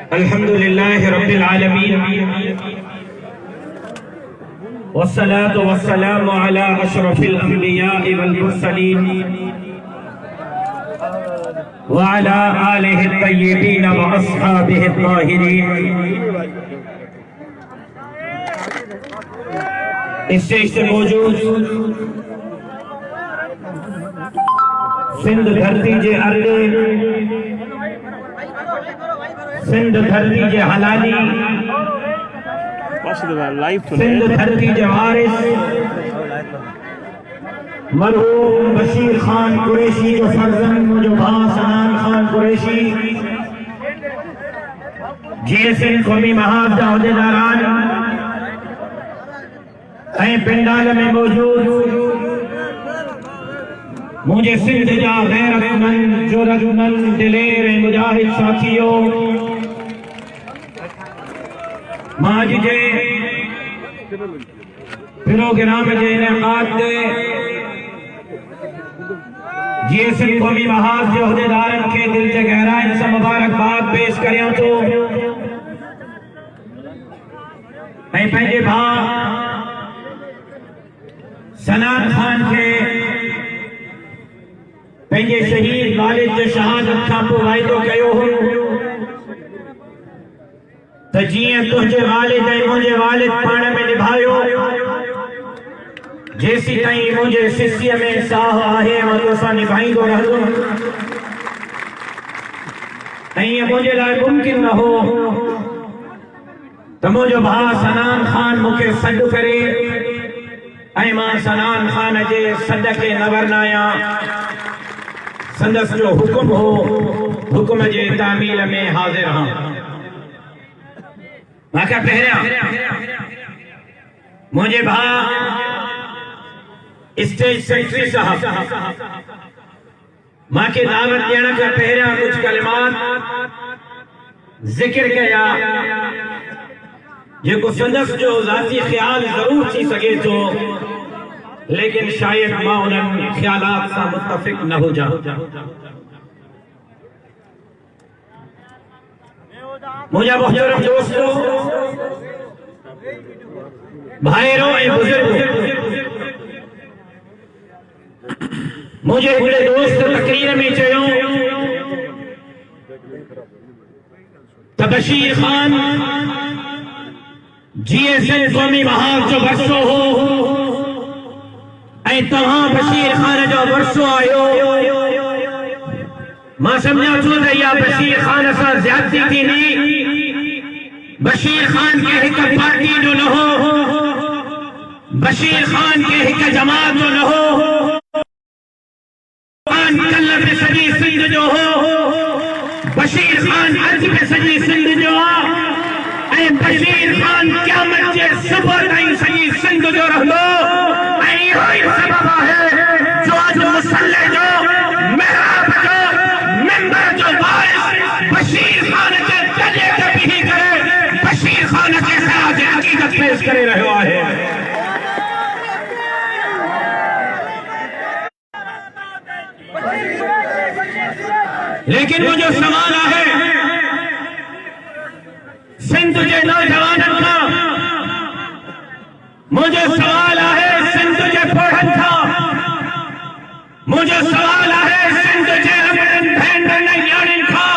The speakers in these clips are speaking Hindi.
अल्हम्दुलिल्लाह रब्बिल आलमीन वस्सलातु वस्सलामु अला अशरफिल अंबिया वल मुरसलीन व अला आलिहि तय्यबीन व अस्हाबिहि ताहिरीन। स्टेज से मौजूद सिंध धरती जे अर्द, सिंध धरती जे हलाली, सिंध धरती जे वारिस मरहूम बशीर खान कुरैशी जो फर्जंद मुंहिंजो भाउ सनान खान कुरैशी, GSN क़ौमी महाज जा उहिदेदारान ऐं पिंडाल में मौजूद मुझे सिंध जा गैरतमंद जुरतमंद दिलेर ऐं मुजाहिद साथियों, मां जे प्रोग्राम जे इनेकाद ते GSN क़ौमी महाज जे उहिदेदारनि खे दिल जे गहराइनि सां मुबारकबाद पेश करियां थो ऐं पंहिंजे भाउ सनान खान के पंहिंजे शहीद वालिद जे शहादत खां पोइ वाइदो कयो हो त जीअं तुंहिंजे वालिद ऐं मुंहिंजे वालिद पाण में निभायो, जेसी ताईं मुंहिंजे सिसीअ में साह आहे मां तोसां निभाईंदो रहंदुमि। ऐं ईअं मुंहिंजे लाइ मुमकिन न हो त मुंहिंजो भाउ सनान खान मूंखे सॾु करे ऐं मां सनान खान जे सॾ खे न वरनाया। संदसि जो हुकुम हो, हुकुम जे तामील में हाज़िर हां। मांखे पहिरियां मुंहिंजे भाउ स्टेज सेक्रेटरी साहब मांखे दावत ॾियण खां पहिरियां कुझु कलिमात ज़िक्र कया जेको संदसि जो ज़ाती ख्याल ज़रूर थी सके थो, लेकिन शायद मां उन्हनि ख्यालात सां मुत्तफ़िक़ न हुजां। मुंहिंजा मुहतरम दोस्तों, भाइरों ऐं बुज़ुर्गों, मुंहिंजे हिकिड़े दोस्त तक़रीर में चयो त बशीर खान GSN क़ौमी महाज जो वर्षो हो ऐं तव्हां बशीर खान जो वर्षो आयो। मां सम्झां थो त इहा बशीर खान सां ज़्यादती थींदी। बशीर खान के हिक पार्टी जो न हो, बशीर खान के हिक जमात जो न हो, कल में सॼी सिंध जो हो। बशीर खान अॼु में सॼी सिंध जो आहे ऐं बशीर खान क़यामत जे सुबुह ताईं सॼी सिंध जो रहंदो। ऐं इहो ई सबब आहे जो अॼु मुसल्ले जो, महराब जो, मिंबर जो वारिस बशीर खान जे दजे ते बीही करे बशीर खान जे ख़िलाफ़ हक़ीक़त पेश करे रहियो आहे। लेकिन मुझे सवाल है सिंध के नौजवानों का, मुझे सवाल है सिंध के पढ़न का, मुझे सवाल है सिंध के अपने भेंडन यानी का।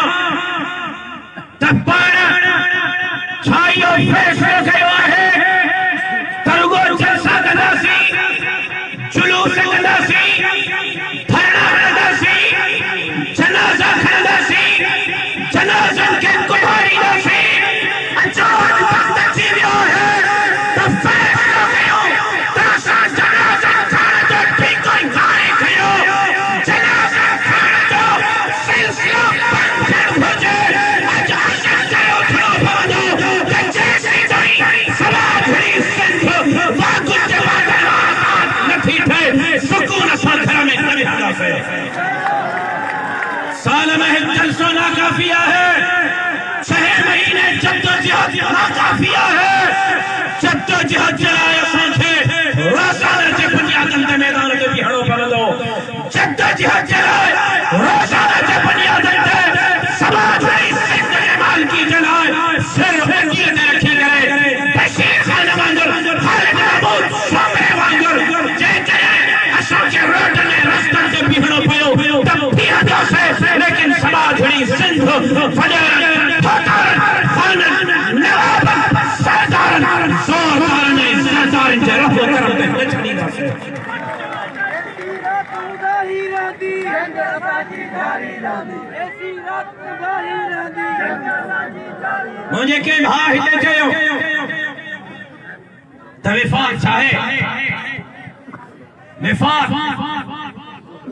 तब पर छाइयो फैसलो कयो है तरुगो जलसा कंदासी, जुलूस कंदासी, धरना कंदासी, जनाजा खणंदासी, जनाजन के गुबारींदासी। जो वक्त अची वियो है त फैसलो कयो त असां जनाजा खणण जो ठीकु ई हाणे कयो। जनाजा खणण जो सिलसिलो बंदि थियणु घुरिजे। अॼु असां चयो थियो पवंदो त जेसीं ताईं समाधि सिंध वागुंज जे वादन आज़ाद नथी थिए सुकून सां घर में न वेहंदासीं। साल में हिकु जलसो नाकाफ़िया है, 6 महीने जद्दोजहद नाकाफ़िया है। जद्दोजहद जे लाइ असांखे रोज़ाना जे बुनियादनि ते मैदान ते बीहणो जिहाद चलाए रोजाना के बुनियादन पे समाज सिंध के माल की जलाए सिर्फ नीयत रखी करे बशीर खान वांगुर खालिद महमूद शोबे वांगुर जे करे अशोक के रोड ने रास्ता से बिहड़ो पयो तब बिहड़ो से लेकिन समाज सिंध फजर फतार खान नवाब सरदार सरदार ने सरदार के रफ करम पे लचनी से मुझे के भाई हिते चयो त विफाक चाहे विफाक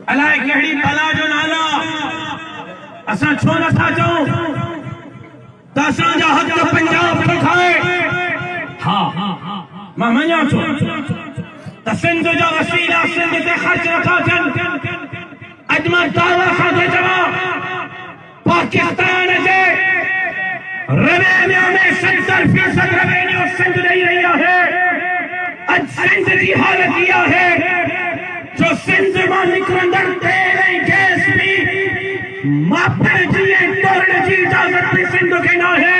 अलाए कहिड़ी बला जो नाला असां छो नथा चऊं त असांजा हक़ पंजाब खे खाए हा मां मञा थो त सिंध जो वसीला सिंध ते ख़र्च नथा थियनि अॼु मां दावा सां थो चवां पाकिस्तान जे रेवेन्यू में 70% रेवेन्यू सिंध ॾेई रही आहे अॼु सिंध जी हालत इहा है जो सिंध मां निकिरंदड़ तेल ऐं गैस बि मापण जी ऐं तोड़ण जी इजाज़त बि सिंध खे न आहे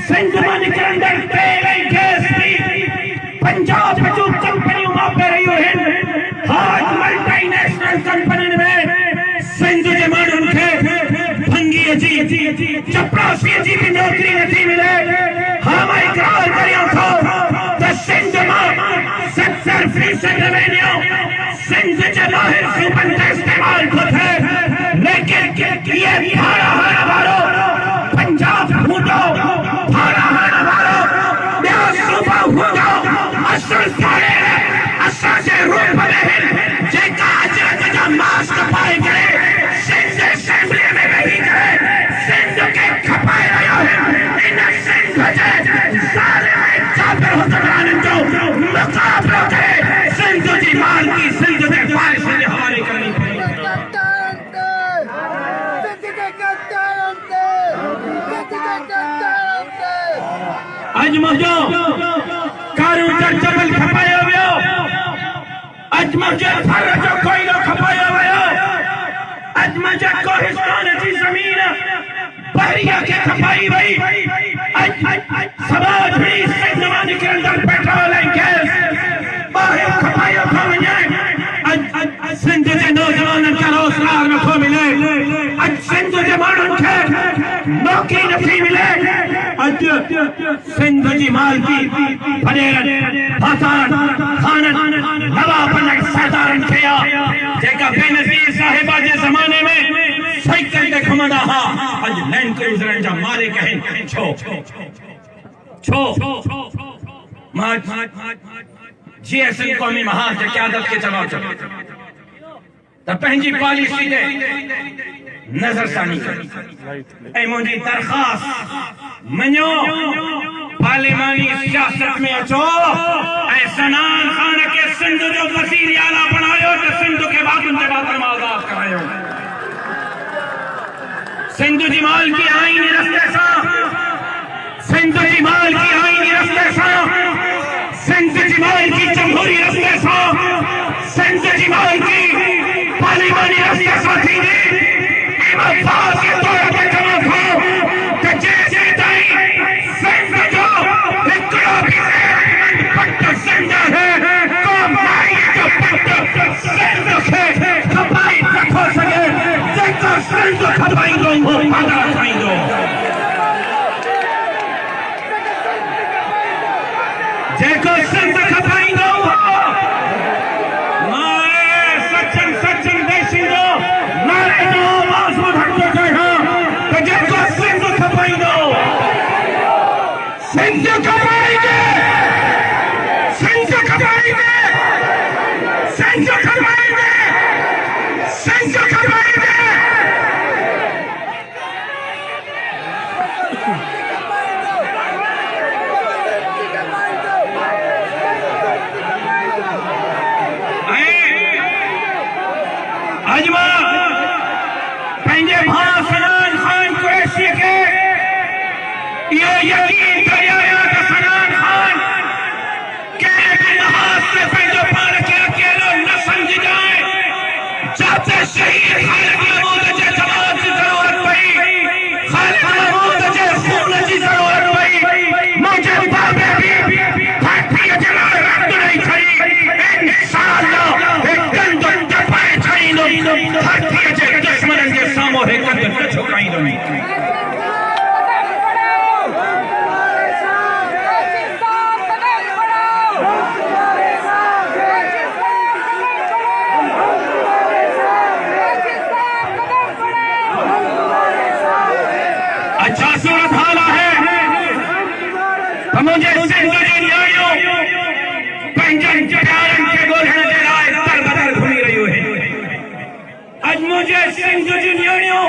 सिंध मां निकिरंदड़ तेल ऐं गैस बि पंजाब जूं कंपनियूं मापे रहियूं आहिनि हार्ड मल्टीनेशनल कंपनियुनि में सिंध जे माण्हुनि खे भंगीअ जी चपरासीअ जी बि नौकरी नथी मिले हा मां इकरार करियां थो त सिंध मां 70% रेवेन्यू सिंध जे ॿाहिरि सूबनि ते इस्तेमाल थो थिए लेकिन इहे भाड़ा हणण वारो पंजाब हूंदो भाड़ा हणण वारो ॿिया सूबा हूंदो असुल साड़े असांजे रूप में जेका अजरक जा मास्क पाए करे सिंध असेंबली में वेही करे सिंध खे खपाए रहिया आहिनि इन सिंध जे ज़ालिम ऐं जाबिर हुक्मराननि जो मुक़ाबिलो करे सिंध जी मालकी सिंध जे वारिस जे हवाले करणी पई अॼु मुंहिंजो कारू जबल खपायो वियो अॼु मुंहिंजे फर जो कोयलो खपायो वियो अॼु मुंहिंजे कोहिस्तान जी ज़मीन बहरिया खे खपाई वई अॼु समाज में सिंध मां निकिरंदड़ पेट्रोल ऐं गैस ॿाहिरि खपायो थो वञे सिंध जे नौजवाननि खे रोज़गार नथो मिले अॼु सिंध जे माण्हुनि खे नौकरी नथी मिले अॼु सिंध जी मालकी फडेरनि फातान खाननि नवाबनि ऐं सरदारनि खे जेका बेनज़ीर साहिबा जे ज़माने में साइकिल ते घुमंदा हुआ अॼु लैंड क्रूज़रनि जा मालिक आहिनि छो मां जीएसएम क़ौमी महाज जे क़यादत खे चवां थो त पंहिंजी पॉलिसी ते नज़रसानी करी ऐं मुंहिंजी दरख़्वास्त मञो पार्लिमानी सियासत में अचो ऐं सनान खान खे सिंध जो वज़ीर आला बणायो त सिंध खे वादुनि ते वादुनि मां आज़ाद करायो सिंध जी मालकी आईनी रस्ते सां सिंध जी मालकी आईनी रस्ते सां सिंध जी मालकी जमहूरी रस्ते सां सिंध जी मालकी पार्लिमानी रस्ते सां थींदी ईमानदार के तौर पे जमा खाओ कि जैसे ताई सिंध जो हिकड़ो भी पट्ट सिंध है कौम नाई जो पट्ट सिंध खे खपाई नथो सघे जेको सिंध खपाईंदो हो आदा खाईंदो जेको सिंध खपाईंदो सिंध खपाएंगे सिंध खपाएंगे सिंध खपाएंगे सिंध खपाएंगे अजमा पंहिंजे भाउ सनान खान कुरैशी के ये यकीन कराया कि सनान खान के लिहाज से पंहिंजो पाण खे अकेलो न समझ जाए जाते छॾींदो धरतीअ जे दुश्मननि जे साम्हूं हे कद न झुकाईंदो। अच्छा सूरत हाल है तो मुझे सिंध जी न्याणियों पंहिंजनि प्यारनि खे ॻोल्हण जे लाइ दर बदर घुमी रहियूं आहिनि। अॼु मुझे सिंध जी न्याणियों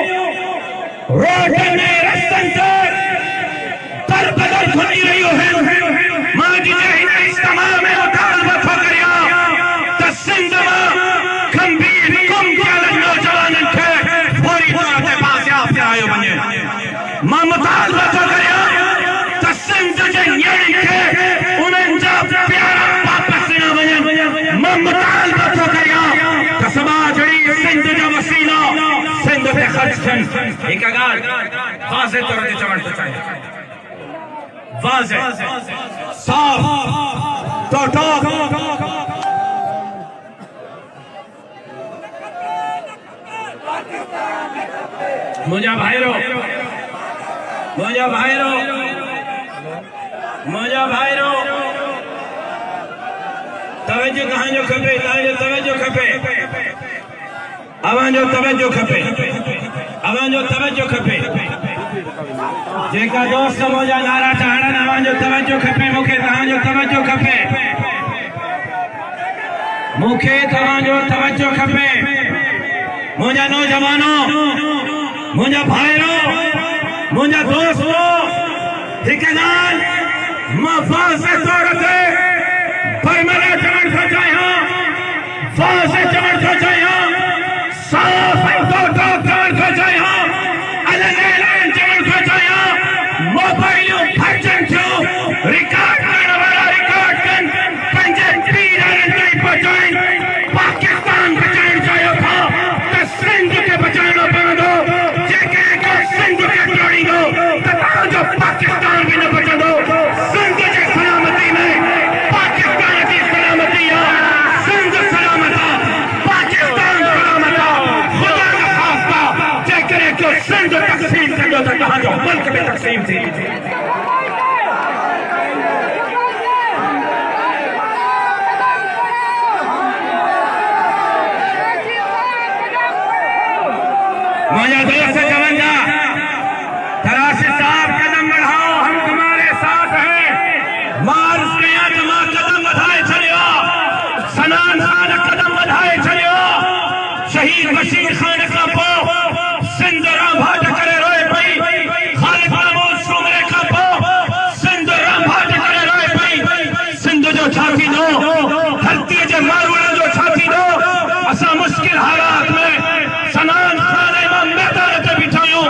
रोड में रस्तनि ते दर बदर घुमी रहियूं आहिनि। मां अॼु जे हिन इज्तिमा में मुतालबो थो करियां त सिंध मां गंभीर गुम थियल नौजवाननि खे फौरी तौर ते बाज़ियाब करायो वञे। मां मुतालबो थो करियां त सिंध जे न्याणियुनि खे उन्हनि जा प्यारा वापसि न वञनि। मां मुतालबो थो करियां त समाज जहिड़ी सिंध जो वसीला सिंध ते ख़र्च थियनि। हिकु ॻाल्हि वाज़े तौर ते चवणु थो चाहियां, वाज़े साफ़ टोटो मुंहिंजा भाइरो तवज्जो तव्हांजो खपे, तवज्जो खपे, अवांजो तवज्जो खपे, अवांजो तवज्जो खपे। जेका दोस्त मुंहिंजा नारा था हणनि अवांजो तवज्जो खपे, मूंखे तव्हांजो तवज्जो खपे, मूंखे तव्हांजो तवज्जो खपे। मुंहिंजा नौजवानो, मुंहिंजा भाइरो, मुंहिंजा दोस्तो, हिकु ॻाल्हि मां वाज़े तौर ते फरमाना चवणु थो चाहियां, वाज़े चवणु थो चाहियां, साफ़ ऐं टोटो चवणु थो चाहियां, अलॻि ऐलान चवणु थो चाहियां। मोबाइलूं फर्जनि थियूं, रिकॉर्ड करण वारा रिकॉर्ड कनि, पंहिंजे पीरनि ताईं पहुचाइनि। पाकिस्तान बचाइण चाहियो था त सिंध खे बचाइणो पवंदो। जेके को सिंध खे तोड़ींदो त तव्हांजो पाकिस्तान बि न बचंदो। सिंध जे सलामती में पाकिस्तान जी सलामती आहे। सिंध सलामत आहे, पाकिस्तान सलामत आहे। ख़ुदा जा ख़ास्ता जेकॾहिं को सिंध तक़सीम कंदो त तव्हांजो मुल्क बि तक़सीम थी। मुझे दोस्त चवंदा तराशी साहब कदम बढ़ाओ, हम तुम्हारे साथ हैं। मार कया तो मां कदम बढ़ाए छड़ियो, सनान खान कदम बढ़ाए छड़ियो। शहीद बशीर खान का पो सिंध रामभाट करे रोए पई। खालिद महमूद सूमरे का पो सिंध रामभाट करे रोए पई। सिंध जो छा थींदो, धरती जे माण्हुनि जो छा थींदो। असां मुश्किल हालात में सनान खान मैदान ते बिठायूं,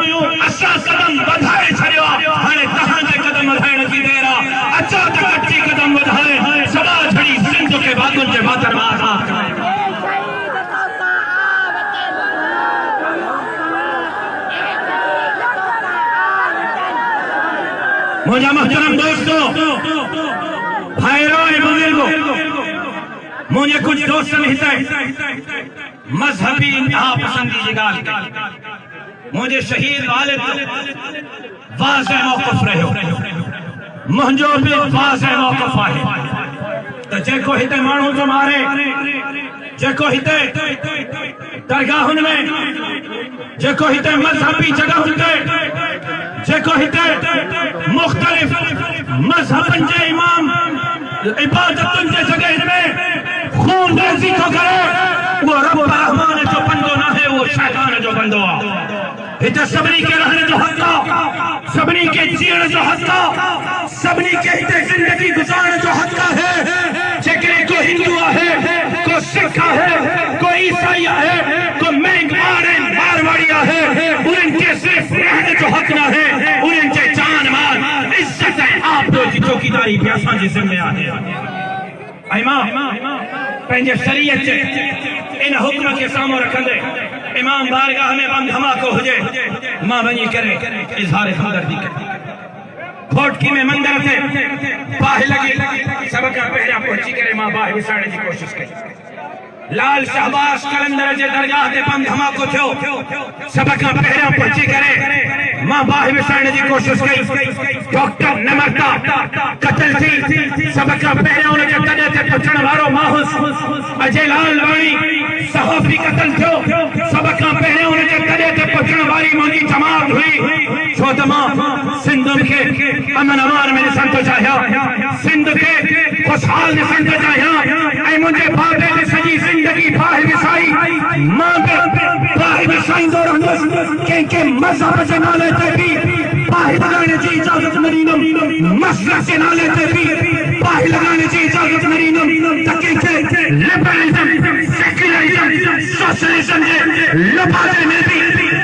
असां कदम वधाए छॾियो। हाणे तव्हांजे कदम वधाइण जी देर आहे। अचो त कच्ची कदम वधाए सदा छड़ी सिंध खे बादल जे मातर में आज़ाद कराए। मुंहिंजा मोहतरम दोस्तों, भाइरो ऐं बुज़ुर्गो, मुंहिंजे कुझु दोस्तनि हिते मजहबी इंतहा पसंदी जी ॻाल्हि कई। मुंहिंजे शहीद वालिद वाज़े मौक़िफ़ रहियो, मुंहिंजो बि वाज़े मौक़िफ़ आहे त जेको हिते माण्हू थो मारे, जेको हिते दरगाहुनि में, जेको हिते मजहबी जॻहुनि ते, जेको हिते मुख़्तलिफ़ मजहबनि जे इमाम इबादतुनि जे जॻहियुनि में खून रेज़ी थो करे, वो रब रहमान जो बंदो ना है, वो शैतान जो बंदो आहे। हिते सभिनी खे रहण जो हक़ आहे, सभिनी खे जीअण जो हक़ आहे, सभिनी खे हिते ज़िंदगी गुज़ारण जो हक़ आहे। जेकॾहिं को हिंदू आहे, को सिख आहे, को ईसाई आहे, को मैंगमार ऐं मारवाड़ी आहे, उन्हनि खे सिर्फ़ रहण जो हक़ न आहे। उन्हनि जे जान माल इज़त ऐं आबरू जी चौकीदारी बि असांजी ज़िम्मे आहे। ऐं मां पंहिंजे शरीयत जे इन हुक्म के साम्हूं रखंदे इमाम बारगाह में बम धमाको हुजे, मां वञी करे इज़हार हमदर्दी करी। खोटकी में मंदिर थे बाहि लगी, सब खां पहिरियां पहुची करे मां बाहि विसाइण जी कोशिश कई, लाल शहबाज कलंदर जे दरगाह ते बम धमाको थियो सब खां पहिरियों पहुची करे मां बाहि विसाइण जी कोशिश कई डॉक्टर नमरता कतल थी सब खां पहिरियों उन जे कॾे ते पुछण वारो माहौस अजय लाल वाणी सहाफ़ी कतल थियो सब खां पहिरियों उन जे कॾे ते पुछण वारी मुंहिंजी जमात हुई छो त मां सिंध खे अमन अमान में ॾिसण थो चाहियां सिंध खे खुशहाल ॾिसण थो चाहियां ऐं मुंहिंजे बाबे जी सॼी ज़िंदगी बाहि विसाई मां बि बाहि विसाईंदो रहंदुसि कंहिंखे मज़हब जे नाले ते बि बाहि लॻाइण जी इजाज़त न ॾींदुमि मसलक जे नाले ते बि बाहि लॻाइण जी इजाज़त न ॾींदुमि त कंहिंखे लिबरलिज़म सेक्युलरिज़म सोशलिज़म जे लिफाफ़े में बि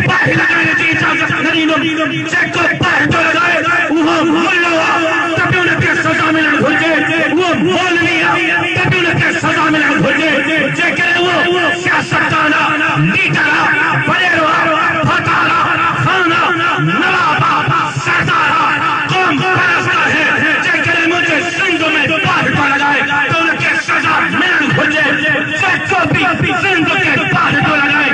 बाहि लॻाइण जी इजाज़त न ॾींदुमि जेको बाहि थो लॻाए उहो मुल्लो आहे त बि उनखे सज़ा मिलणु घुरिजे उहो मौलवी आहे त बि उनखे सज़ा मिलणु घुरिजे जेकॾहिं उहो सियासतदान आहे लीडर आहे वॾेरो आहे फतार आहे खान आहे नवाब आहे सरदार आहे क़ौम परस्त आहे जेकॾहिं मुंहिंजे सिंध में बाहि थो लॻाए त उनखे सज़ा मिलणु घुरिजे जेको बि सिंध खे बाहि थो लॻाए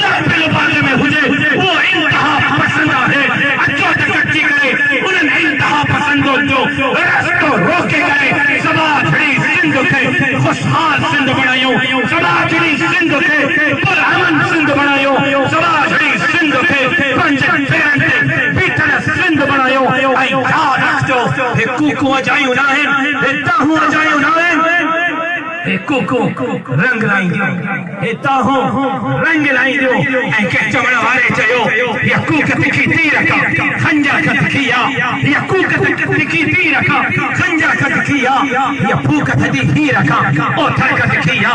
कंहिं बि लिबासे में हुजे उहो इंतिहा पसंद आहे अचो त कची करे उन्हनि इंतिहा पसंदो जो रस्तो रोके करे समाजड़ी सिंध खे खुशहाल सिंध बणायूं समाजड़ी सिंध खे पुरअमन सिंध बणायूं समाजड़ी सिंध खे पंहिंजे पेरनि ते बीठल सिंध बणायूं ऐं यादि रखिजो हे कूकू अजायूं न आहिनि हे ताहूं अजायूं न आहिनि हे कूकू रंग लाईंदियूं हे ताहूं रंग लाईंदियूं ऐं कंहिं चवण वारे चयो या कूक तिखी तीर का खंजा का तिखिया या कूक तिखी तीर का खंजा का तिखिया या फूक थदी हीर का ओ थर का तिखिया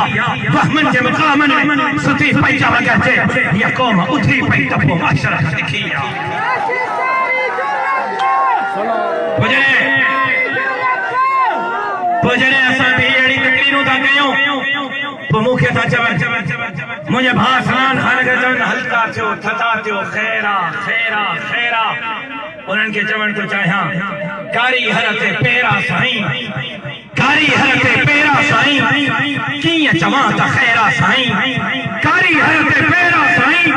वहमन जे मकामन में सुती पैजा वगचे या कौम उथी पई तपो माशरा का तिखिया पुजने असां बि अहिड़ी तकलीफ़ूं था कयूं पोइ मूंखे था चवनि मुंहिंजे भाउ सनान खान खे चवनि हल्का थियो थधा थियो ख़ैरा ख़ैरा ख़ैरा उन्हनि खे चवण थो चाहियां कारी हर ते पेरा साईं कारी हर ते पेरा साईं कीअं चवां त ख़ैरा साईं कारी हर ते पेरा साईं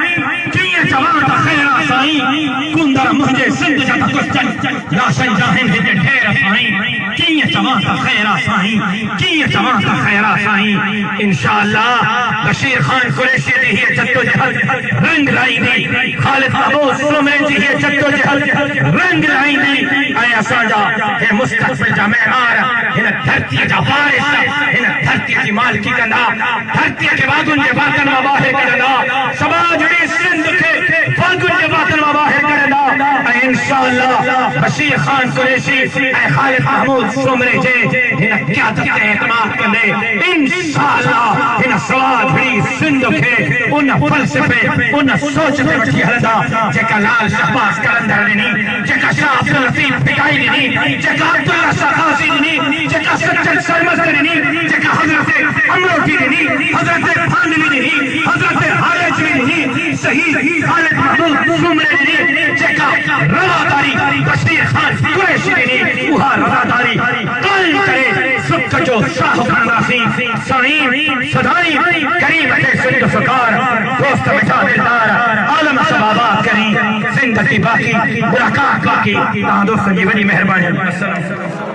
कीअं चवां त ख़ैरा साईं कुंदर मुंहिंजे सिंध जा त कुझु लाशन जाहिन हिते ढेर साईं कीअं चवां त ख़ैरा साईं कीअं चवां त ख़ैरा साईं इंशाअल्लाह बशीर खान कुरैशी जी हीअ जद्दोजहद रंग लाईंदी ख़ालिद महमूद सुमरे जी हीअ जद्दोजहद रंग लाईंदी ऐं असांजा हे मुस्तक़बिल जा मेहमान हिन धरतीअ जा वारिस हिन धरतीअ जी मालिकी कंदा धरतीअ खे वागुनि जे वातनि मां ॿाहिरि कढंदा समाजड़ी सिंध खे वागुनि जे वातनि मां ॿाहिरि कढंदा ऐं इंशाअल्लाह बशीर खान कुरैशी ऐं ख़ालिद महमूद सुमरे जे हिन क़यादत ते एतमाद कंदे इंशाअल्लाह हिन समाजड़ी सिंध खे उन फ़लसफ़े उन सोच ते वठी हलंदा जेका लाल शहबाज कलंदर ॾिनी जेका शाह अब्दुल लतीफ़ भिटाई ॾिनी जेका अब्दुल्ला शाह ग़ाज़ी ॾिनी जेका सज्जन सरमस्त ॾिनी जेका हज़रत अमरोटी ॾिनी हज़रत थानवी ॾिनी हज़रत हारिज ॾिनी सही ख़ालिद महमूद सुमरे ॾिनी जेका रवादारी बशीर खान कुरैशी ॾिनी उहा रवादारी क़ाइम करे सुख जो शाह बणंदासीं साईं सदाईं करीम थे सिंध सरकार दोस्त मिठा दिलदार आलम सबाबात करी जिंदगी बाकी मुलाकात बाकी तहां दोस्तन जी वॾी महिरबानी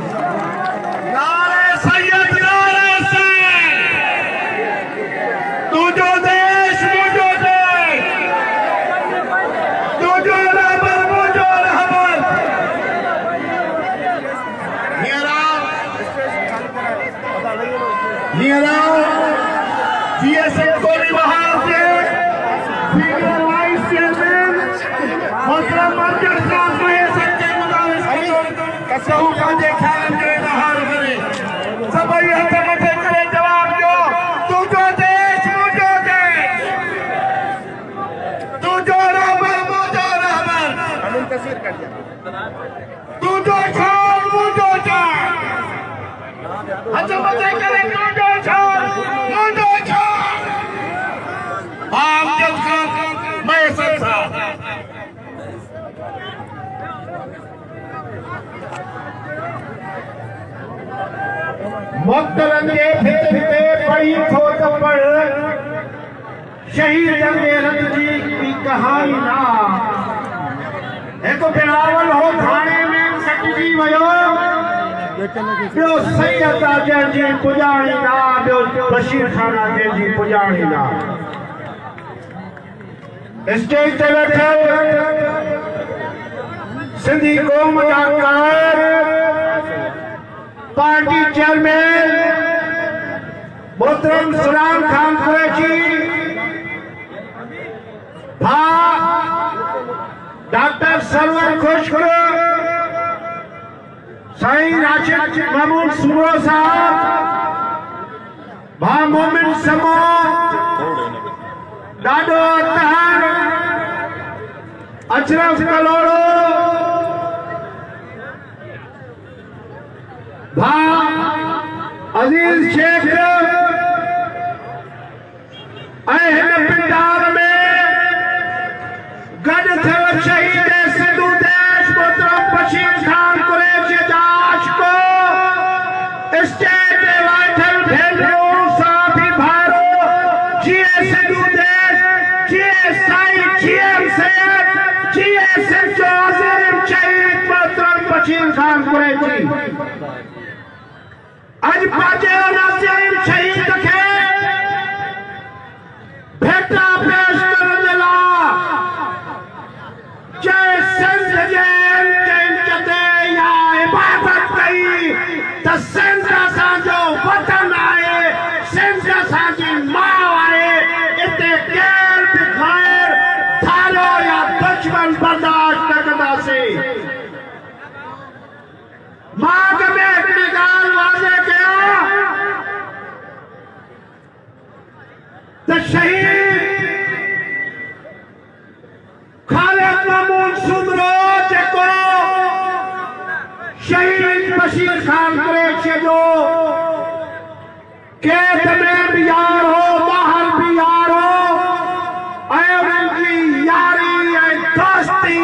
मुख्तरन के फिर पढ़ी थो त पढ़ शहीद जंगेरत जी की कहानी ना एक बिलावल हो थाने में कटजी वयो ॿियो सैयद आजर जी पुजाणी ना ॿियो बशीर खान आजर जी पुजाणी ना स्टेज ते वेठल सिंधी कौम जा कार पार्टी चेयरमैन मोहतरम सलाम खान कुरैशी भा डॉक्टर सरवर खुशरो साईं राशिद महमूद सूरो साहब भा मोमिन समो डाडो अतहार अशरफ कलोड़ो भा अजीज शेख हिन पिंडार में गॾु थियल शहीद सिंधु देश मोहतरम बशीर खान कुरैशी जा आशिको स्टेज ते वेठल भेनरूं साथी भाइरो जीअं सिंधु देश जीअं साईं जीएम सैयद जीअं सिंध जो अज़ीम शहीद मोहतरम बशीर खान कुरैशी अॼु पंहिंजे उन अज़ीम शहीद खे भेटा पेश करण जे लाइ जंहिं सिंध जे इंच ते या इबादत कई त सिंध असांजो वतन आहे सिंध असांजी माउ आहे इते केर बि ख़ैर थारो या दुश्मन बर्दाश्त न कंदासीं मां अॻ में हिकिड़ी ॻाल्हि वाज़े कयां त शहीद खालिद महमूद सूरो जेको शहीद बशीर खान कुरैशी जो कैद में भी यार हो बाहर भी यार हो ऐं उन्हनि जी यारी ऐं दोस्ती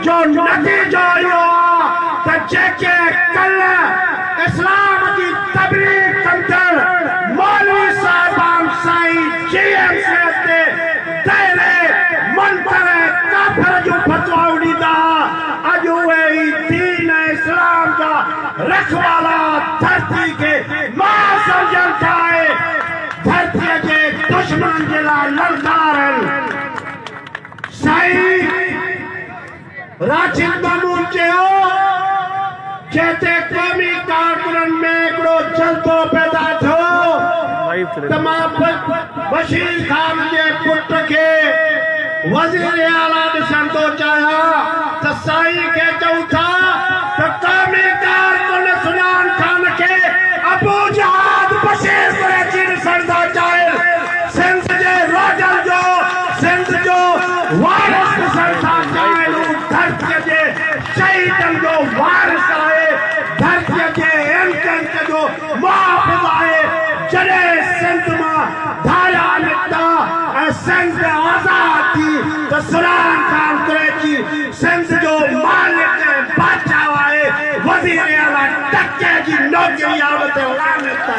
जो नतीजो इहो आहे त जेके कल्ह इस्लाम जी तबलीग कंदड़ मौलवी साहिबान साईं जीएम सैयद ते दायरे मंतर काफिर जो फतवा ॾींदा अॼु उहे ई दीन इस्लाम जा रखवाला धरती खे मां सम्झनि था धरतीअ जे दुश्मन जे लाइ ललकार आहिनि साईं राशिद महमूद चयो जेते क़ौमी कारकुननि में हिकिड़ो जज़्बो पैदा थियो त मां बशीर खान जे पुट खे वज़ीर आला ॾिसण थो चाहियां त साईं खे चऊं था त क़ौमी कारकुन सुल्तान खान खे अबू जहाद बशीर कुरैशी ॾिसण था चाहिनि सिंध जे रोजल जो सिंध जो वारिस ॾिसण था चाहिनि धरतीअ जे शहीदनि जो वारिस आहे धरतीअ जे इंच जो मुहाफ़िज़ आहे जॾहिं सिंध मां धारा निकिता ऐं सिंध आज़ाद थी त सलाम खान कुरैशी सिंध जो मालिक ऐं बादशाह आहे वज़ीर आला टके जी नौकरी आवे ते लानत था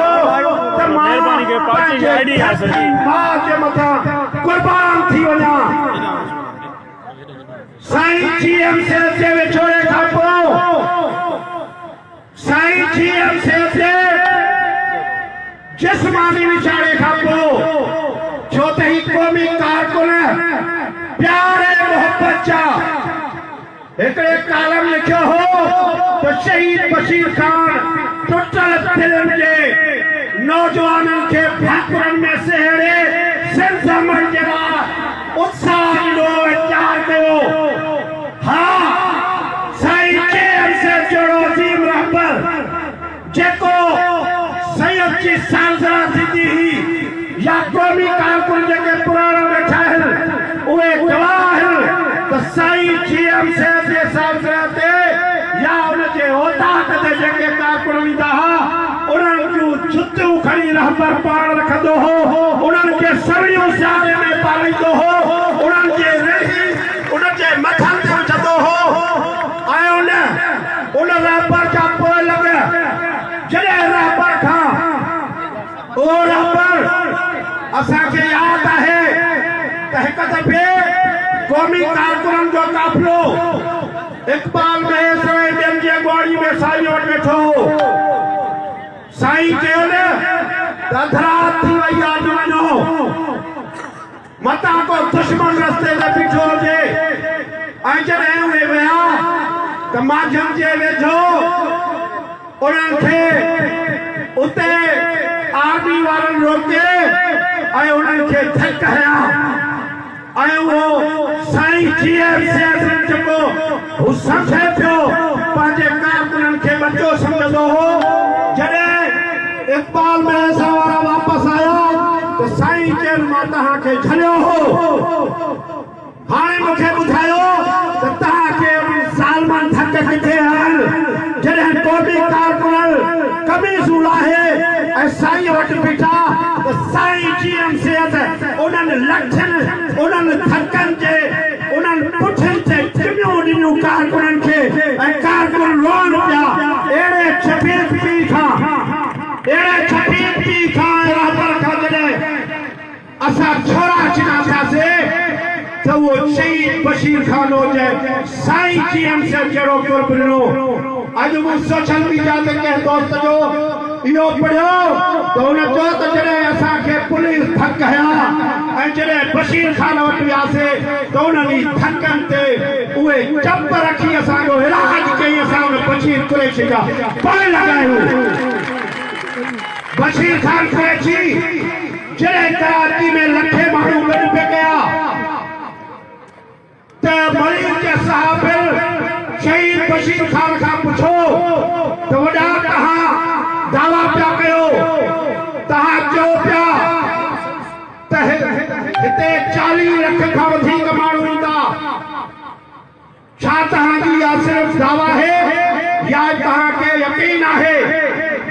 कयो मेहरबानी के पार्टी की आईडी है सर जी मां के मथा कुर्बान थी वञा साईं जीएम सैयद जे विछोड़े खां पोइ साईं जीएम सैयद जे जिस्मानी विछाड़े खां पोइ छो त ही क़ौमी कारकुन प्यार ऐं मोहब्बत जा हिकिड़े कालम लिखियो हो त शहीद बशीर खान टुटल दिलनि जे नौजवाननि खे भाकुरनि में सहेड़े सिंध अमन जे लाइ उत्साह ॾिनो ऐं तयारु कयो हा साईं जीएम सैयद जहिड़ो अज़ीम रहबर जेको सैयद जी सालगिरह थींदी हुई या क़ौमी कारकुन जेके पुराणा वेठा आहिनि उहे गवाह आहिनि त साईं जीएम सैयद जे सालगिरह ते या उनजे औताक ते जेके कारकुन ईंदा हुआ उन्हनि जूं जुतियूं खणी रहबर पाण रखंदो हो उन्हनि खे सवड़ियूं सियारे में पालींदो हो उन्हनि जे रही उनजे मथां पहुचंदो हो ऐं उन रहबर जा पोइ लॻ जॾहिं रहबर खां और पर असांखे याद है त हिक दफ़े क़ौमी कारकुननि जो काफ़िलो इकबाल महेश ॿियनि जी अॻुवाणी में साईं वटि वेठो हो। साईं चयो न त अधरात थी वई आहे, अॼु वञो मतां को दुश्मन रस्ते ते बीठो हुजे। ऐं जॾहिं उहे विया त माझम जे वेझो उन्हनि खे उते आर्मी वारनि रोके ऐं उन्हनि खे धक हया ऐं उहो साईं जीएम जेको हू सम्झे पियो पंहिंजे कारकुननि खे बचो सम्झंदो हो। जॾहिं इकबाल महेश वारा वापसि आया त साईं चयनि मां तव्हांखे झलियो हो, हाणे मूंखे ॿुधायो त तव्हांखे सालमान धक किथे आहिनि। जॾहिं क़ौमी कारकुन कमीज़ूं लाहे ऐं साईं वटि बीठा त साईं जीएम सेठ उन्हनि लठनि उन्हनि धकनि जे उन्हनि पुठियुनि ते चिमियूं ॾिनियूं कारकुननि खे ऐं कारकुन रोअनि पिया। अहिड़े छपीत पीउ खां रहबर खां जॾहिं असां छोरा चिनासीं त उहो शहीद बशीर खान हुजे साईं जीएम से जहिड़ो कुर्ब ॾिनो। अॼु मूं सोशल मीडिया ते कंहिं दोस्त जो इहो पढ़ियो त हुन चयो त जॾहिं असांखे पुलिस धक हया ऐं जॾहिं बशीर खान वटि वियासीं त उन्हनि धकनि ते उहे चप रखी असांजो इलाज कई। असां हुन बशीर कुरैशी जा पाण लॻायूं। बशीर खान कुरैशी जॾहिं कराची में लखे माण्हू गॾु पिया कया त मरीज़ जे साहब शहीद बशीर खान खां पुछो त वॾा तव्हां दावा पिया कयो, तव्हां चयो पिया त हिते 40 लख खां वधीक माण्हू ईंदा, छा तव्हांजी इहा सिर्फ़ दावा है या तव्हांखे यकीन आहे?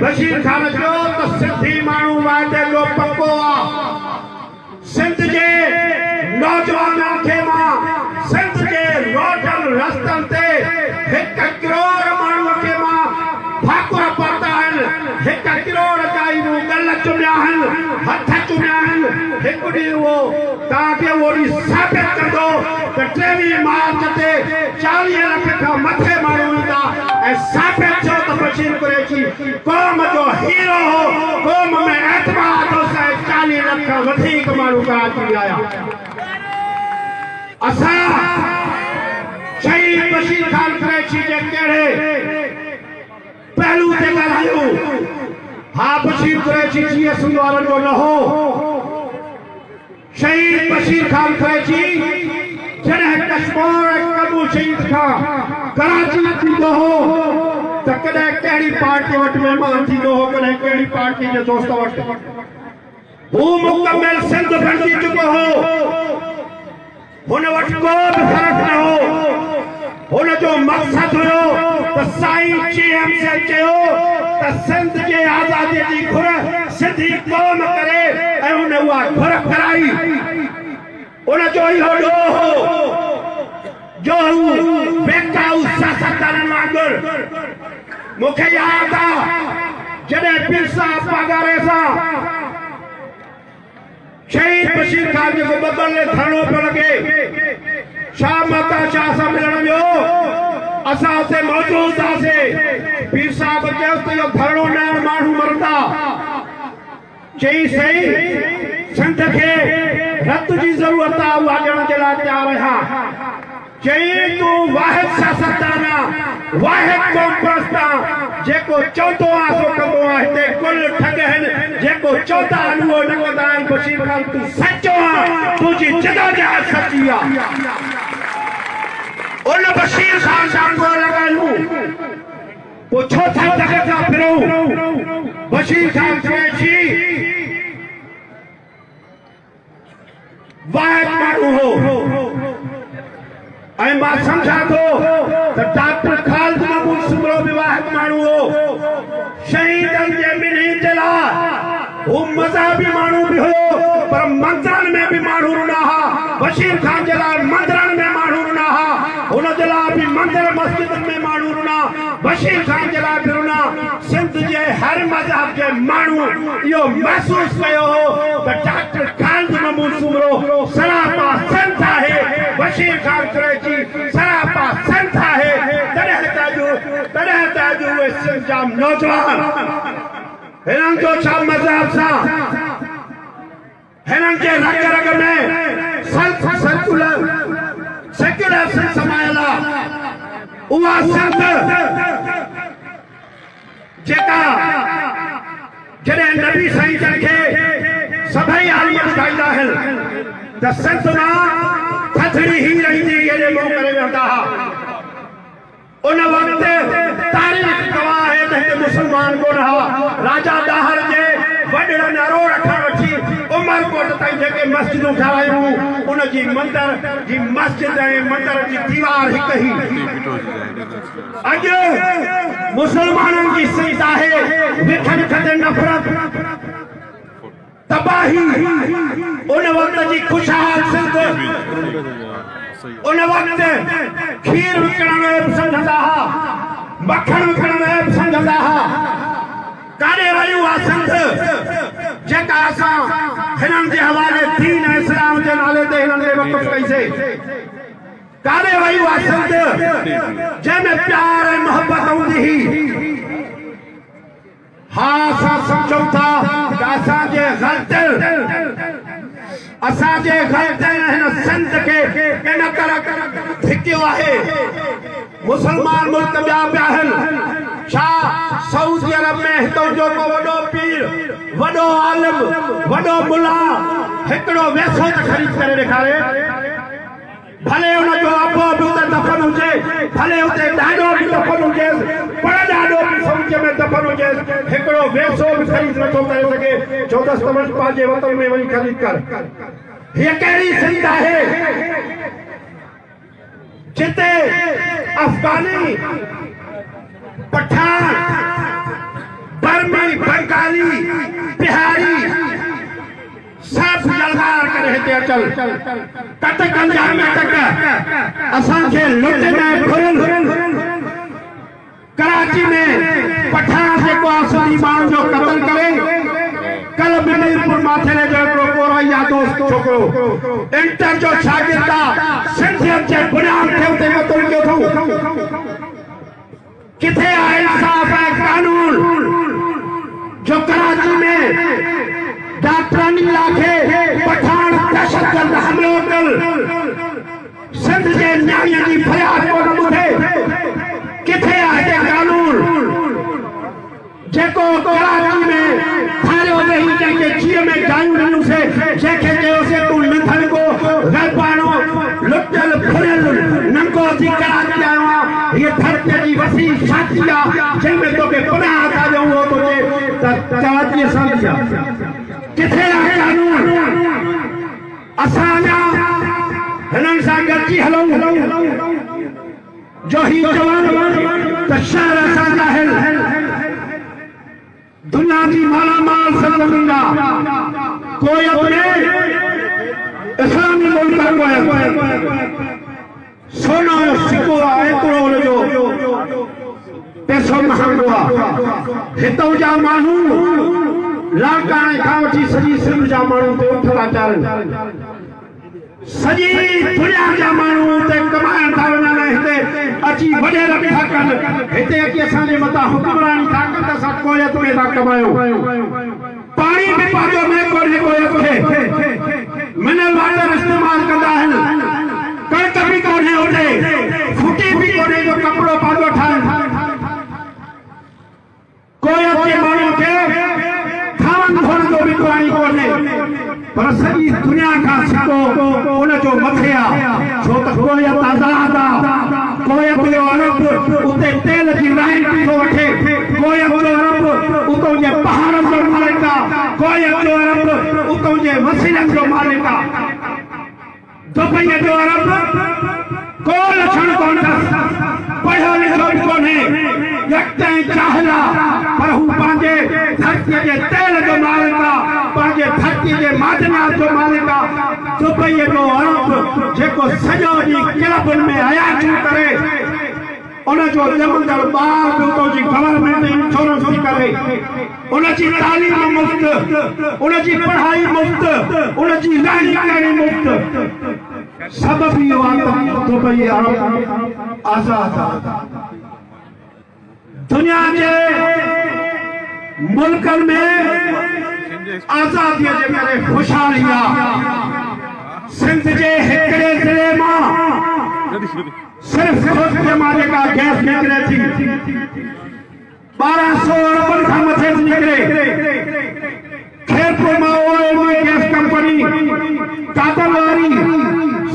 बशीर खान चयो त सिंधी माण्हू वाइदे जो पको आहे। सिंध जे नौजवाननि खे मां सिंध जे रोडनि रस्तनि ते 1 करोड़ माण्हूअ खे मां फाकुर पाता आहिनि। 1 करोड़ जा ई मूं गल चुमिया आहिनि, हथ चुमिया आहिनि। हिकु ॾींहुं उहो तव्हांखे उहो ॾींहुं साबित कंदो त 23 मार्च ते 40 लख खां मथे माण्हू ईंदा ऐं साबित थियो त बशीर कुरैशी क़ौम जो हीरो हो। क़ौम में एतमाद हो ऐं 40 लख खां वधीक माण्हू कराची में आया। असां शहीद बशीर खान कुरैशी जे कहिड़े पहलू ते ॻाल्हायूं? हा, बशीर कुरैशी GS वारनि जो न हो। शहीद बशीर खान कुरैशी जॾहिं कश्मीर कबू शहीद खां कराची थींदो हो त कॾहिं कहिड़ी पार्टी वटि महिमान थींदो हो, कॾहिं कहिड़ी पार्टी जे दोस्त वटि। हू मुकमिल सिंध बणिजी चुको हो। हुन वटि को बि फ़र्क़ु न हो। हुन जो मक़सदु हुयो त साईं जीएम से चयो त सिंध जे आज़ादीअ जी घुर सिंधी क़ौम करे ऐं हुन उहा घुर कराई। उन जो इहो ॾोह हो जो हू बेकाऊ सियासतदाननि वांगुरु। मूंखे यादि आहे जॾहिं पीर साहब पगारे सां शहीद बशीर खान जो बदले धरणो पियो लॻे, शाह माता शाह सां मिलण वियो। असां उते मौजूद हुआसीं। पीर साहब चयो त इहो धरणो न माण्हू मरंदा। चई सही सिंध खे रत जी ज़रूरत आहे, उहा ॾियण जे लाइ तयारु आहियां। चई तूं वाहिद सियासतदान आहे, वाहिद क़ौम परस्त आहे, जेको चवंदो आहे सो कंदो आहे। हिते कुल ठग आहिनि, जेको चवंदा आहिनि उहो न कंदा आहिनि। बशीर खान तूं सचो आहे, तुंहिंजी जदोजहद सची आहे। उन बशीर खान सां को लॻायूं पोइ छो था धक था फिरूं? बशीर खान कुरैशी वाहिद माण्हू हो ऐं मां सम्झां थो त डॉक्टर ख़ालिद महमूद सुमरो बि वाहिद माण्हू हो। शहीदनि जे ॿिन्ही जे लाइ हू मज़हबी माण्हू बि हुयो, पर मंदरनि में बि माण्हू रुना हा। बशीर खान जे लाइ मंदरनि में माण्हू रुना हा। हुन जे लाइ बि मंदर मस्जिदनि में माण्हू रुना। बशीर खान जे लाइ बि रुना। सिंध जे हर मज़हब जे माण्हू इहो महसूस कयो हो त डॉक्टर ख़ालिद महमूद सूमरो सरापा संत आहे, बशीर ख़ान कुरैशी सरापा संत आहे। तॾहिं त अॼु उहे सिंध जा नौजवान हिननि जो छा मज़हब सां हिननि जे रग रग में सेक्युलर समायल आहे। उहा संत जेका जॾहिं नबी साईं जन खे सभई आलिम ॿुधाईंदा आहिनि त संत मां थधिड़ी ही रहंदी हेॾे मुंहुं करे वेहंदा हुआ। उन वक़्त तारीख़ गवाह आहे त हिते मुस्लमान कोन हुआ। राजा दाहर जे वॾड़नि अरोड़ खां वठी उमरकोट ताईं जेके मस्जिदूं ठाहियूं उन जी मंदर जी मस्जिद ऐं मंदर जी दीवार हिकु ई। अॼु मुसलमाननि जी सिंध आहे विखनि खते नफ़रत तबाही। उन वक़्त जी खुशहाल सिंध उन वक़्त खीर विकिणण ऐं सम्झंदा हुआ, मखण विकिणण ऐं सम्झंदा हुआ। काॾे वई उहा सिंध जेका असां हिननि जे हवाले दीन ऐं इस्लाम जे नाले ते हिननि खे वक़्फ़ कईसीं? काॾे वई उहा सिंध जंहिंमें प्यार ऐं मोहबत हूंदी हुई? हा, असां सम्झूं था त असांजे ग़लति हिन संत खे इन करे धिकियो आहे। मुसलमान मुल्क ॿिया पिया आहिनि। छा सऊदी अरब में हितां जो को वॾो पीर, वॾो आलिम, वॾो मुला हिकिड़ो वैसो त ख़रीद करे ॾेखारे? भले हुनजो अबो बि उते दफ़न हुजे, भले हुते ॾाढो बि दफ़न हुजे, पर ॾाढो बि सऊदीअ में दफ़न हुजे, हिकिड़ो वैसो बि ख़रीद नथो करे सघे। चौदस तवज पंहिंजे वतन में वञी ख़रीद कर। हीअ कहिड़ी सिंध आहे जिते अफगानी, पठान, बर्मी, बंगाली, बिहारी सब जलगार करे हिते अचल कट गंजा में तक असांखे लुट में घुरल। कराची में पठान जेको असली माण्हू जो क़त्ल करे, कल बिलीरपुर माथेरे जो हिकिड़ो कोरैया दोस्त छोकिरो इंटर जो शागिर्द आहे, सिंधियत जे बुनियाद ते उते क़त्ल कयो अथऊं। किथे आहे इंसाफ़ ऐं कानून जो कराची में डॉक्टरानी इलाइक़े पठान दहशतगर्द हमिलो कल सिंध जे न्याणीअ जी फरियाद कोन ॿुधे? किथे आहे कानून जेको कराची में थारियो वेही जंहिंखे जीअं में गायूं ॾिनूंसीं, जंहिंखे चयोसीं तूं निथल को गरबाणो लुटियल फुरियल नंगो थी कराची आयो आहे। हीअ धरतीअ जी वसी छाती आहे जंहिंमें तोखे पुनः था ॾियूं उहो तोखे त कराची असांजी आहे। किथे आहे कानून? असां हिननि सां गॾिजी हलूं जो ही चवनि त शहर असांजा आहिनि, दुनिया जी मालामाल सरज़मीन आहे, कोई अपने इस्लामी मुल्क कोई सोना जो सिक्को आहे, एतिरो हुनजो पैसो महांगो आहे। हितां जा माण्हू लाड़काणे खां वठी सॼी सिंध जा माण्हू ते उथड़ा चाढ़नि, सॼी दुनिया जा माण्हू उते कमाइण था वञनि, हिते अची वॾेर बि था कनि, हिते अची असांजे मथां हुकुमरानी था कनि त असां कोयत में था कमायूं। पाणी बि पंहिंजो में कोन्हे कोयत खे, मिनरल वाटर इस्तेमालु कंदा आहिनि, कणिक बि कोन्हे होॾे, फुटी बि कोन्हे जो कपिड़ो पंहिंजो ठाहिनि। कोयत जे माण्हुनि खे खावण धोअण जो बि पाणी कोन्हे, पर सॼी दुनिया खां सिको उनजो मथे आहे, छो त कोयत आज़ाद आहे। कोयत जो अरब उते तेल जी रॉयल्टी थो वठे, कोयत जो अरब उतां जे पहाड़नि जो मालिक आहे, कोयत जो अरब उतां जे वसीलनि जो मालिक आहे। दुबईअ जो अरब को लक्षण कोन अथसि, पढ़ियो लिखियो बि कोन्हे, यकदम चाहल आहे, पर हू पंहिंजे धरतीअ जे तेल जो मालिक आहे, पंहिंजे धरतीअ जे मादनियात जो मालिक आहे। दुबईअ जो अरब जेको सॼो ॾींहुं क्लबुनि में हयातियूं करे उनजो ॼमंदड़ ॿार बि उतां जी गवर्नमेंट इंश्योरेंस थी करे, उनजी तालीम मुफ़्त, उनजी पढ़ाई मुफ़्त, उनजी रहणी कहणी मुफ़्त। सबब इहो आहे त दुबई अरब आज़ाद आहे। दुनिया के मुल्कनि में आज़ादीअ जे करे ख़ुशहाली आहे। सिंध जे हिकिड़े ज़िले मां सिर्फ़ ख़ुदि मां जेका गैस निकिरे थी 1200 अरबनि खां मथे निकिरे। खेरपुर मां ओएलजी गैस कंपनी कातल वारी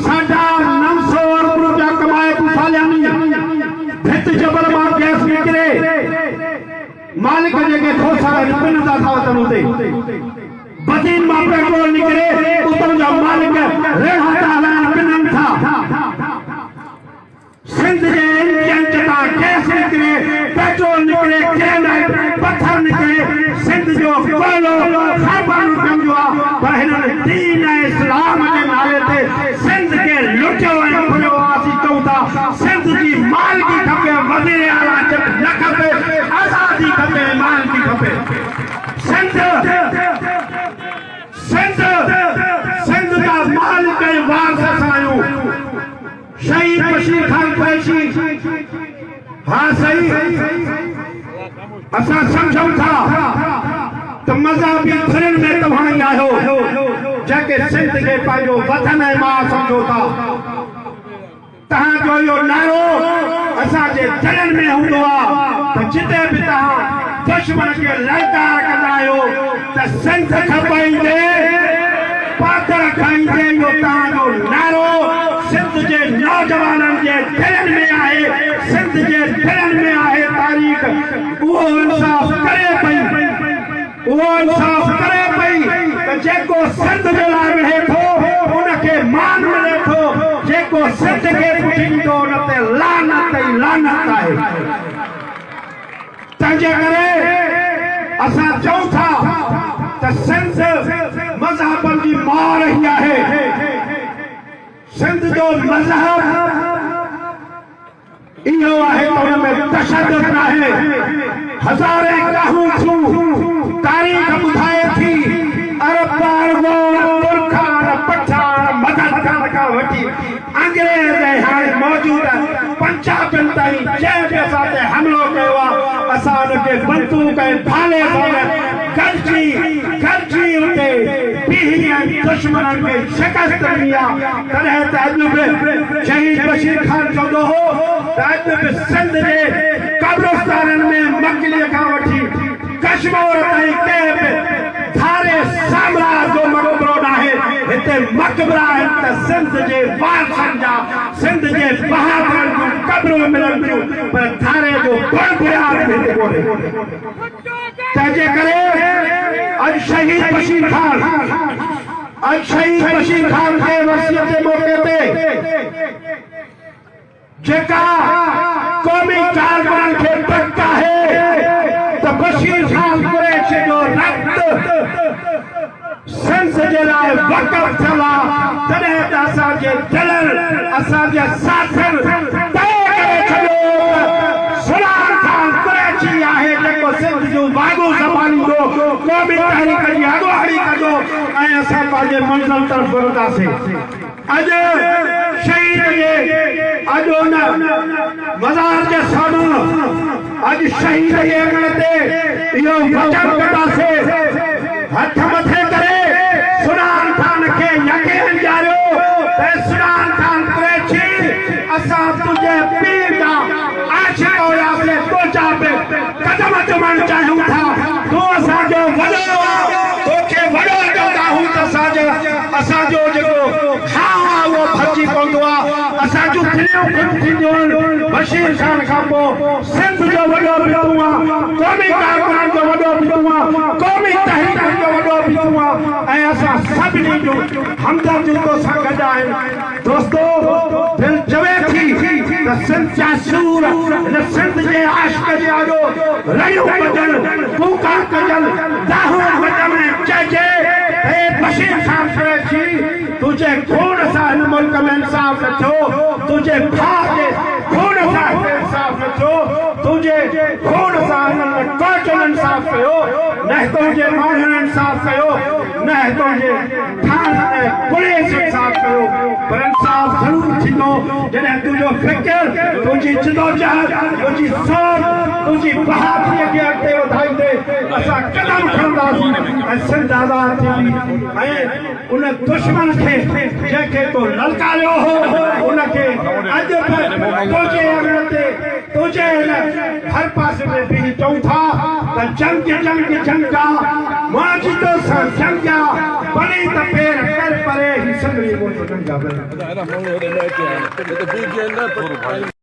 950 अरब जा कमाए थी सालियानी। भित जबल मां गैस निकिरे, मालिक जेके खोसा रिपन था वठनि उते। बदीन मां पेट्रोल निकिरे, उतां जा मालिक रेहा था हलाइनि पिननि था। सिंध जे इंजन तां गैस निकिरे, पेट्रोल निकिरे, ग्रेनाइट पत्थर निकिरे। सिंध जो कोयलो ख़ैबर कंदो आहे, पर हिननि दीन ऐं इस्लाम जे नाले ते सिंध खे लुटियो ऐं खुलियो। असीं चऊं था सिंध जी मालिकी खपे, वज़ीर आला न खपे, आज़ादी खपे, मालिकी खपे। सिंध जा मालिक ऐं वारस असां आहियूं। शहीद बशीर खान कुरैशी, हाँ सही, असां सम्झूं था त मज़हबी फिरनि में तव्हां ई आहियो जेके सिंध खे पंहिंजो वतन ऐं माउ सम्झो था। तव्हांजो इहो नारो असांजे दिलनि में हूंदो आहे त जिते बि तव्हां दुश्मन खे ललकार कंदा आहियो त सिंध खपाईंदे, पाथर खाईंदे। इहो तव्हांजो नारो सिंध जे नौजवाननि जे दिलनि में आहे, सिंध जे दिलनि में आहे। तारीख़ उहो इंसाफ़ करे पई, उहो इंसाफ़ करे पई त जेको सिंध जे लाइ विढ़े थो उनखे मान मिले थो, जेको सिंध खे पुठींदो उन ते लानत ई लानत आहे। तंहिंजे करे असां चऊं था त सिंध मज़हबनि जी माउ रही आहे। सिंध जो मज़हब इहो आहे त हुन में तशद्दुद नाहे। हज़ारे कहूं थियूं, तारीख़ ॿुधाए थी अरब तुर्खान पठान मदद खां वठी अंग्रेज़ ऐं हाणे मौजूद पंजाबियुनि ताईं जंहिं बि असां ते हमिलो कयो आहे, असां उनखे बंदूक ऐं भाले गॾिजी उते बीहनि दुश्मननि खे शिकस्त ॾिनी आहे। तॾहिं त अॼु बि शहीद बशीर खान चवंदो हो त अॼु बि सिंध जे कब्रिस्ताननि में मकलीअ खां वठी कश्मीर ताईं कंहिं बि धारे साम्राज्य जो मक़बरो नाहे। हिते मक़बरा आहिनि त सिंध जे वारसनि जा, सिंध जे बहादुरनि जूं क़ब्रूं मिलनि थियूं, पर धारे जो बुनियाद हिते कोन्हे। तंहिंजे करे अॼु शहीद बशीर खान जे वसीयत जे मौक़े ते जेका क़ौमी कारकुननि खे पक आहे त बशीर खान कुरैशी जो रक्त सिंध जे लाइ वक़फ़ थियल आहे, तॾहिं त असांजे दिलनि, असांजे साथनि तय करे छॾियो त सुलान खान कुरैशी आहे जेको सिंध जूं वागू संभालींदो, क़ौमी तहरीक जी अॻुवाणी कंदो ऐं असां पंहिंजे मंज़िल तरफ़ वधंदासीं। अॼु शहीद जे अॼु उन मज़ार जे साम्हूं अॼु शहीद जे अङण ते इहो वचन कंदासीं, हथ मथे करे सुलान खान खे यकीन ॾियारियो त सुलान खान कुरैशी असां तुंहिंजे पीर जा आशिक़ हुयासीं, तुंहिंजा बि क़दम चुमणु चाहियूं था। तूं असांजो वॾो तोखे वॾो चवंदा आहियूं त असांजो जेको खां उहो भरिजी पवंदो आहे। असांजूं दिलियूं ख़ुशि थींदियूं आहिनि। बशीर खान खां पोइ सिंध जो वॾो बि तूं आहे, क़ौमी कारकुननि जो वॾो बि तूं आहे, क़ौमी तहरीक जो वॾो बि तूं आहे, ऐं असां सभिनी जूं हमदर्दियूं तोसां गॾु आहिनि। दोस्तो, दिलि चवे थी त सिंध जा सूर हिन सिंध जे आशिक़ जे आॾो रड़ियूं कजनि, कूका कजनि, दाहूं वॼनि, चइजे हे बशीर खान कुरैशी तुझे खून सां हिन मुल्क में इंसाफ़ न थियो, तुझे भाउ जे खून सां इंसाफ़ न खून सां हिननि कोर्टनि इंसाफ़ कयो न तुंहिंजे माण्हुनि इंसाफ़ कयो न तुंहिंजे थाने ऐं पुलिस इंसाफ़ कयो पर इंसाफ़ ज़रूर थींदो जॾहिं तुंहिंजो फ़िक्र तुंहिंजी जिदोजहद तुंहिंजी सोच तुंहिंजी बहादुरीअ खे अॻिते वधाईंदे असां क़दम खणंदासीं ऐं सिंध आज़ाद थींदी ऐं उन दुश्मन खे जंहिंखे तो ललकारियो हो उनखे अॼु बि तुंहिंजे अॻिते ते तुंहिंजे हर पासे में बि चऊं था त जंग आहे मुआजिदो सां जंग आहे बनी त पेर कर परे ही सगळी मोट जंग आहे